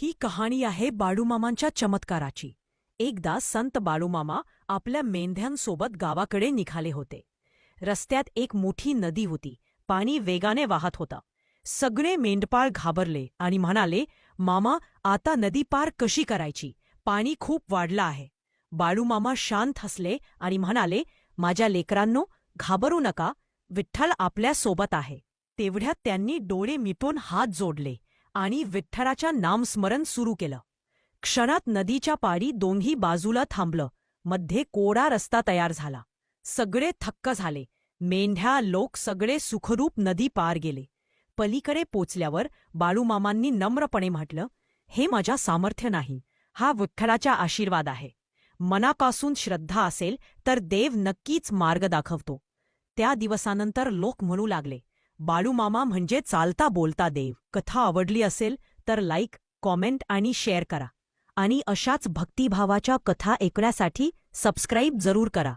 ही कहाणी आहे बाळूमामांच्या चमत्काराची. एकदा संत बाळूमामा आपल्या मेंढ्यांसोबत गावाकडे निघाले होते. रस्त्यात एक मोठी नदी होती. पाणी वेगाने वाहत होतं. सगळे मेंढपाळ घाबरले आणि म्हणाले, "मामा, आता नदी पार कशी करायची? पाणी खूप वाढलं आहे." बाळूमामा शांत हसले आणि म्हणाले, "माझ्या लेकरांनो, घाबरू नका. विठ्ठल आपल्या सोबत आहे." तेवढ्यात त्यांनी डोळे मिटून हात जोडले आणि विठ्ठलाचं नामस्मरण सुरू केलं. क्षणात नदीच्या पारी दोन्ही बाजूला थांबलं. मध्ये कोरा रस्ता तयार झाला. सगळे थक्क झाले. मेंढ्या, लोक सगळे सुखरूप नदी पार गेले. पलीकडे पोचल्यावर बाळूमामांनी नम्रपणे म्हटलं, "हे माझ्या सामर्थ्य नाही, हा विठ्ठलाचा आशीर्वाद आहे. मनापासून श्रद्धा असेल तर देव नक्कीच मार्ग दाखवतो." त्या दिवसानंतर लोक म्हणू लागले, बाळूमामा म्हणजे चालता बोलता देव. कथा आवडली असेल तर लाईक, कॉमेंट आणि शेअर करा. आणि अशाच भक्तिभावाच्या कथा ऐकण्यासाठी सबस्क्राईब जरूर करा.